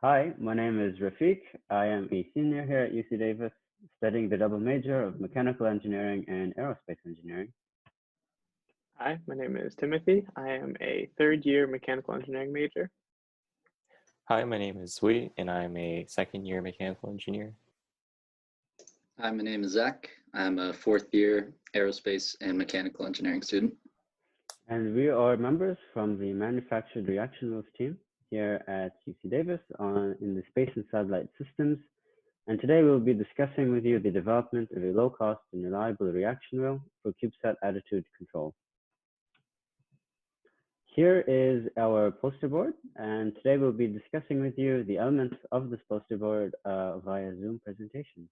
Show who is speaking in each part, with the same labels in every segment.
Speaker 1: Hi, my name is Rafiq. I am a senior here at UC Davis, studying the double major of mechanical engineering and aerospace engineering.
Speaker 2: Hi, my name is Timothy. I am a third-year mechanical engineering major.
Speaker 3: Hi, my name is Wei, and I'm a second-year mechanical engineer.
Speaker 4: Hi, my name is Zach. I'm a fourth-year aerospace and mechanical engineering student.
Speaker 1: And we are members from the manufactured reaction wheels team here at UC Davis in the space and satellite systems. And today we'll be discussing with you the development of a low-cost and reliable reaction wheel for CubeSat Attitude Control. Here is our poster board, and today we'll be discussing with you the elements of this poster board via Zoom presentation.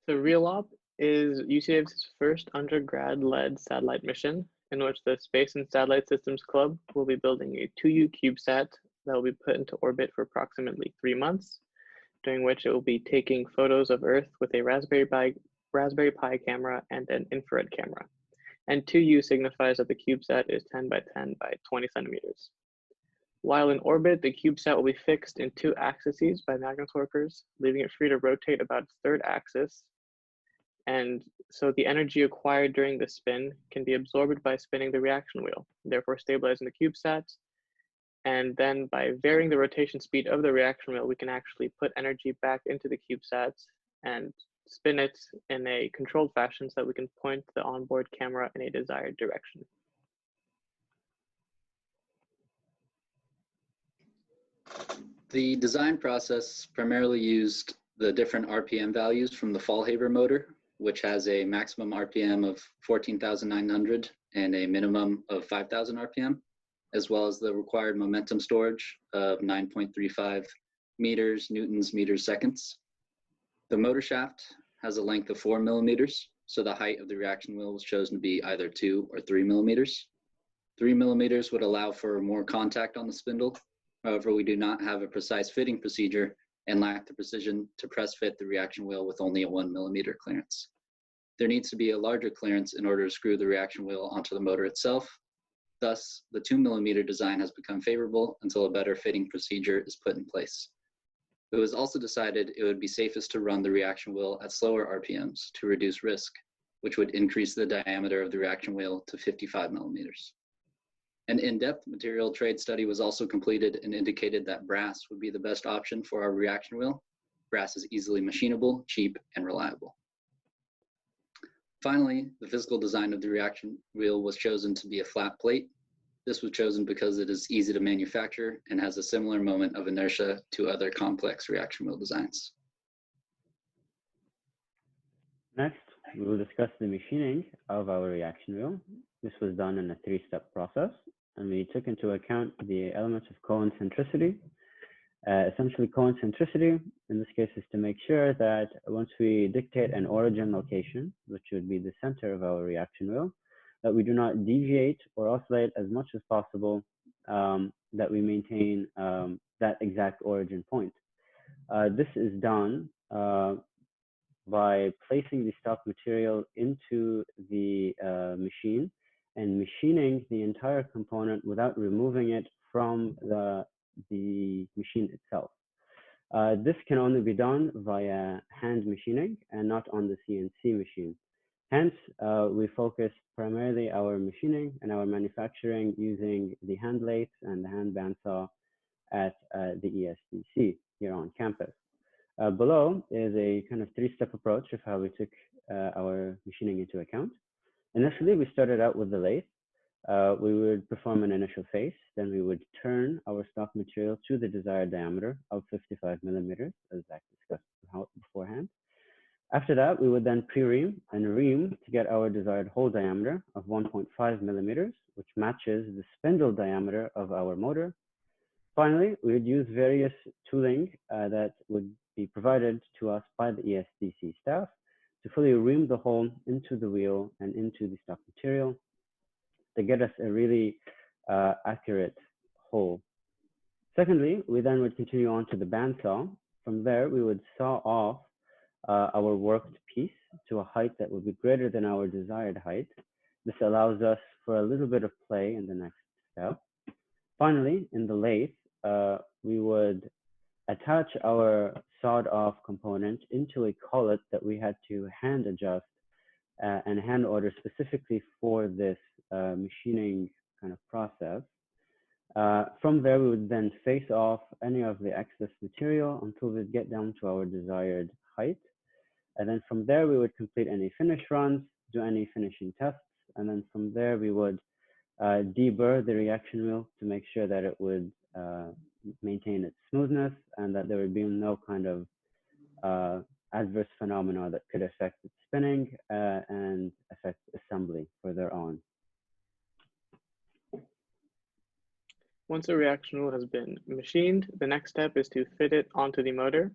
Speaker 2: So REALOP is UC Davis' first undergrad-led satellite mission, in which the Space and Satellite Systems Club will be building a 2U CubeSat that will be put into orbit for approximately 3 months, during which it will be taking photos of Earth with a Raspberry Pi camera and an infrared camera. And 2U signifies that the CubeSat is 10 by 10 by 20 centimeters. While in orbit, the CubeSat will be fixed in 2 axes by magnetworkers, leaving it free to rotate about its third axis. And so the energy acquired during the spin can be absorbed by spinning the reaction wheel, therefore stabilizing the CubeSat. And then by varying the rotation speed of the reaction wheel, we can actually put energy back into the CubeSat and spin it in a controlled fashion so that we can point the onboard camera in a desired direction.
Speaker 4: The design process primarily used the different RPM values from the Fallhaber motor, which has a maximum RPM of 14,900 and a minimum of 5,000 RPM, as well as the required momentum storage of 9.35 newtons meters seconds. The motor shaft has a length of 4 millimeters, so the height of the reaction wheel was chosen to be either 2 or 3 millimeters. 3 millimeters would allow for more contact on the spindle. However, we do not have a precise fitting procedure and lack the precision to press fit the reaction wheel with only a 1 millimeter clearance. There needs to be a larger clearance in order to screw the reaction wheel onto the motor itself. Thus, the 2 millimeter design has become favorable until a better fitting procedure is put in place. It was also decided it would be safest to run the reaction wheel at slower RPMs to reduce risk, which would increase the diameter of the reaction wheel to 55 millimeters. An in-depth material trade study was also completed and indicated that brass would be the best option for our reaction wheel. Brass is easily machinable, cheap, and reliable. Finally, the physical design of the reaction wheel was chosen to be a flat plate. This was chosen because it is easy to manufacture and has a similar moment of inertia to other complex reaction wheel designs.
Speaker 1: Next, we will discuss the machining of our reaction wheel. This was done in a 3-step process, and we took into account the elements of concentricity. Essentially, concentricity in this case is to make sure that once we dictate an origin location, which would be the center of our reaction wheel, that we do not deviate or oscillate as much as possible, that we maintain that exact origin point. This is done by placing the stock material into the machine and machining the entire component without removing it from the machine itself. This can only be done via hand machining and not on the CNC machine. Hence, we focus primarily our machining and our manufacturing using the hand lathe and the hand bandsaw at the ESDC here on campus. Below is a kind of 3-step approach of how we took our machining into account. Initially, we started out with the lathe. We would perform an initial face, then we would turn our stock material to the desired diameter of 55 millimeters, as Zach discussed beforehand. After that, we would then pre-ream and ream to get our desired hole diameter of 1.5 millimeters, which matches the spindle diameter of our motor. Finally, we would use various tooling that would be provided to us by the ESDC staff to fully ream the hole into the wheel and into the stock material to get us a really accurate hole. Secondly, we then would continue on to the bandsaw. From there, we would saw off our worked piece to a height that would be greater than our desired height. This allows us for a little bit of play in the next step. Finally, in the lathe, we would attach our sawed-off component into a collet that we had to hand adjust and hand order specifically for this machining kind of process. From there, we would then face off any of the excess material until we get down to our desired height. And then from there, we would complete any finish runs, do any finishing tests. And then from there, we would deburr the reaction wheel to make sure that it would maintain its smoothness and that there would be no kind of adverse phenomena that could affect its spinning and affect assembly further on.
Speaker 2: Once a reaction wheel has been machined, the next step is to fit it onto the motor.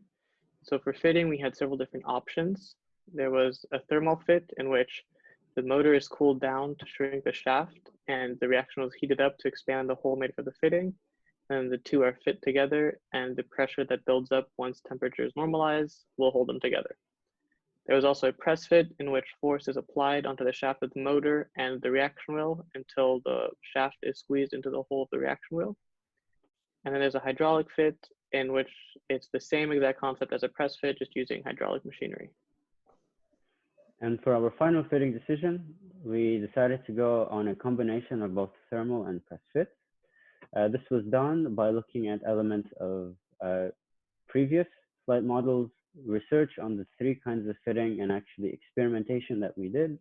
Speaker 2: So for fitting, we had several different options. There was a thermal fit in which the motor is cooled down to shrink the shaft and the reaction wheel is heated up to expand the hole made for the fitting. And the two are fit together, and the pressure that builds up once temperatures normalize will hold them together. There was also a press fit in which force is applied onto the shaft of the motor and the reaction wheel until the shaft is squeezed into the hole of the reaction wheel. And then there's a hydraulic fit in which it's the same exact concept as a press fit, just using hydraulic machinery.
Speaker 1: And for our final fitting decision, we decided to go on a combination of both thermal and press fits. This was done by looking at elements of previous flight models, research on the three kinds of fitting, and actually experimentation that we did.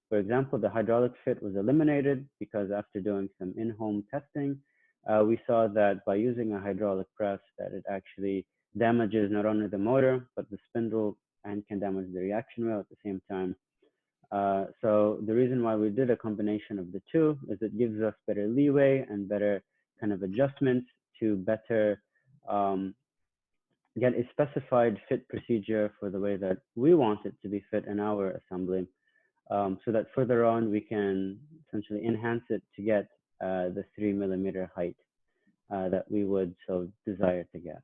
Speaker 1: For example, the hydraulic fit was eliminated because after doing some in-home testing, we saw that by using a hydraulic press that it actually damages not only the motor, but the spindle and can damage the reaction wheel at the same time. So the reason why we did a combination of the two is it gives us better leeway and better kind of adjustments to better get a specified fit procedure for the way that we want it to be fit in our assembly, so that further on we can essentially enhance it to get the 3 millimeter height that we would so desire to get.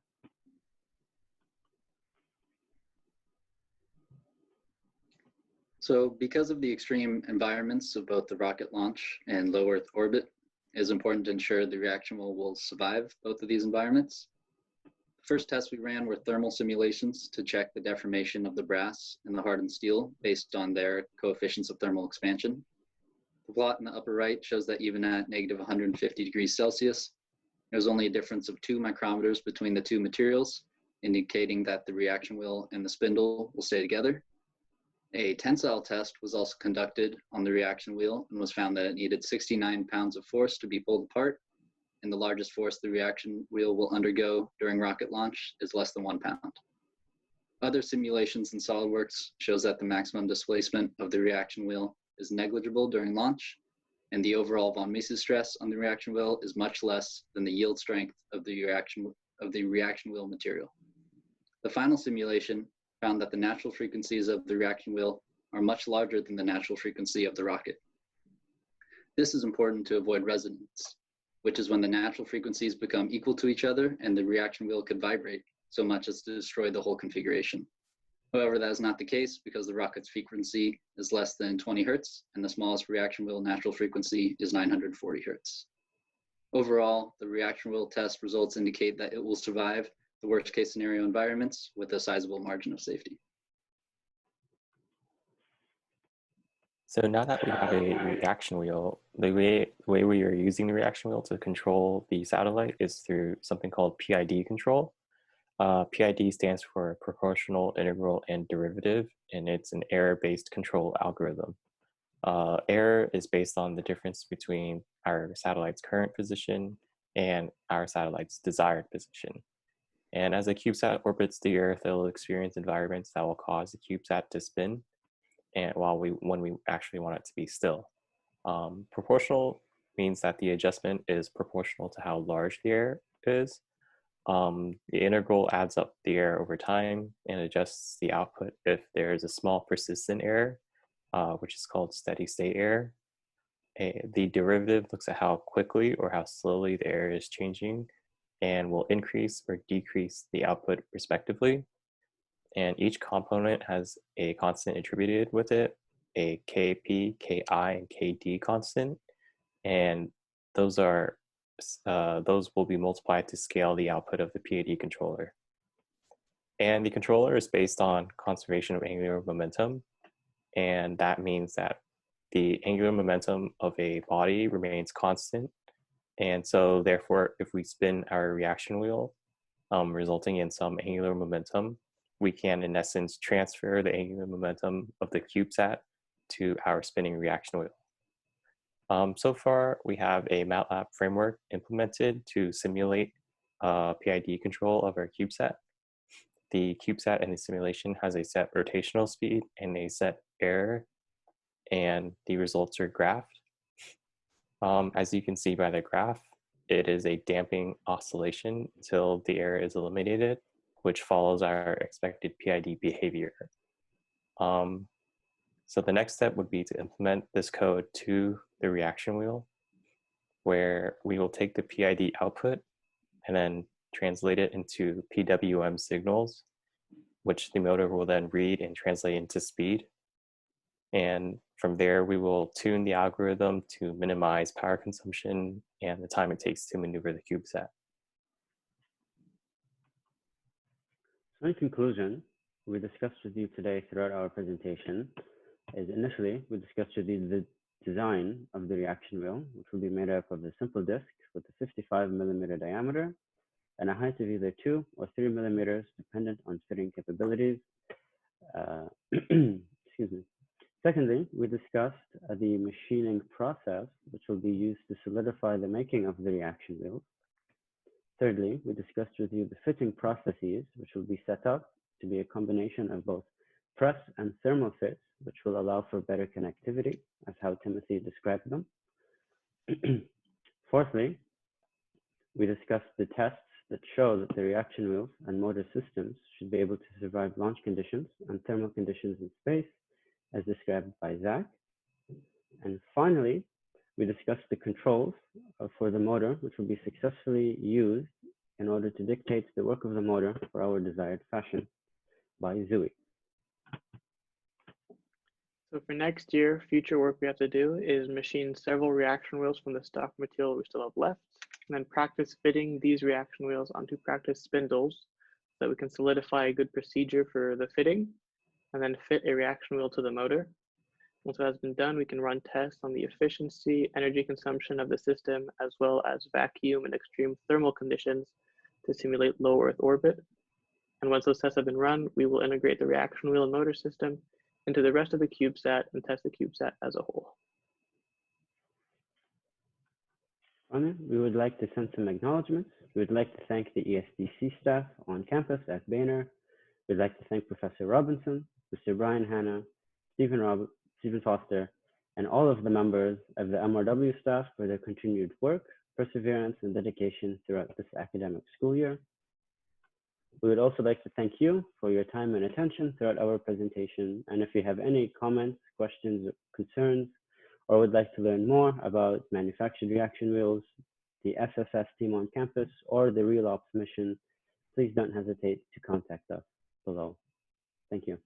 Speaker 4: So because of the extreme environments of both the rocket launch and low Earth orbit, it is important to ensure the reaction wheel will survive both of these environments. The first test we ran were thermal simulations to check the deformation of the brass and the hardened steel based on their coefficients of thermal expansion. The plot in the upper right shows that even at negative 150 degrees Celsius, there was only a difference of 2 micrometers between the two materials, indicating that the reaction wheel and the spindle will stay together. A tensile test was also conducted on the reaction wheel and was found that it needed 69 pounds of force to be pulled apart, and the largest force the reaction wheel will undergo during rocket launch is less than 1 pound. Other simulations in SolidWorks shows that the maximum displacement of the reaction wheel is negligible during launch, and the overall von Mises stress on the reaction wheel is much less than the yield strength of the reaction wheel material. The final simulation found that the natural frequencies of the reaction wheel are much larger than the natural frequency of the rocket. This is important to avoid resonance, which is when the natural frequencies become equal to each other and the reaction wheel could vibrate so much as to destroy the whole configuration. However, that is not the case because the rocket's frequency is less than 20 hertz and the smallest reaction wheel natural frequency is 940 hertz. Overall, the reaction wheel test results indicate that it will survive the worst case scenario environments with a sizable margin of safety.
Speaker 3: So now that we have a reaction wheel, the way we are using the reaction wheel to control the satellite is through something called PID control. PID stands for proportional, integral, and derivative, and it's an error-based control algorithm. Error is based on the difference between our satellite's current position and our satellite's desired position. And as the CubeSat orbits the Earth, it will experience environments that will cause the CubeSat to spin, and when we actually want it to be still. Proportional means that the adjustment is proportional to how large the error is. The integral adds up the error over time and adjusts the output if there is a small persistent error, which is called steady state error. The derivative looks at how quickly or how slowly the error is changing and will increase or decrease the output respectively. And each component has a constant attributed with it, a Kp, Ki, and Kd constant. And those are those will be multiplied to scale the output of the PID controller. And the controller is based on conservation of angular momentum. And that means that the angular momentum of a body remains constant. And so therefore, if we spin our reaction wheel, resulting in some angular momentum, we can, in essence, transfer the angular momentum of the CubeSat to our spinning reaction wheel. So far, we have a MATLAB framework implemented to simulate PID control of our CubeSat. The CubeSat in the simulation has a set rotational speed and a set error, and the results are graphed. As you can see by the graph, it is a damping oscillation until the error is eliminated, which follows our expected PID behavior. So the next step would be to implement this code to the reaction wheel, where we will take the PID output and then translate it into PWM signals, which the motor will then read and translate into speed. And from there, we will tune the algorithm to minimize power consumption and the time it takes to maneuver the CubeSat.
Speaker 1: So in conclusion, we discussed with you today throughout our presentation is initially we discussed with you the design of the reaction wheel, which will be made up of a simple disc with a 55 millimeter diameter and a height of either 2 or 3 millimeters, dependent on fitting capabilities. Excuse me. Secondly, we discussed the machining process, which will be used to solidify the making of the reaction wheels. Thirdly, we discussed with you the fitting processes, which will be set up to be a combination of both press and thermal fits, which will allow for better connectivity, as how Timothy described them. Fourthly, we discussed the tests that show that the reaction wheels and motor systems should be able to survive launch conditions and thermal conditions in space, as described by Zach. And finally, we discussed the controls for the motor, which will be successfully used in order to dictate the work of the motor for our desired fashion by Zooey.
Speaker 2: So for next year, future work we have to do is machine several reaction wheels from the stock material we still have left, and then practice fitting these reaction wheels onto practice spindles so that we can solidify a good procedure for the fitting, and then fit a reaction wheel to the motor. Once that has been done, we can run tests on the efficiency, energy consumption of the system, as well as vacuum and extreme thermal conditions to simulate low Earth orbit. And once those tests have been run, we will integrate the reaction wheel and motor system into the rest of the CubeSat and test the CubeSat as a whole.
Speaker 1: We would like to send some acknowledgements. We would like to thank the ESDC staff on campus at Boehner. We'd like to thank Professor Robinson, Mr. Brian Hanna, Stephen Foster, and all of the members of the MRW staff for their continued work, perseverance, and dedication throughout this academic school year. We would also like to thank you for your time and attention throughout our presentation. And if you have any comments, questions, or concerns, or would like to learn more about manufactured reaction wheels, the SSS team on campus, or the Real Ops mission, please don't hesitate to contact us below. Thank you.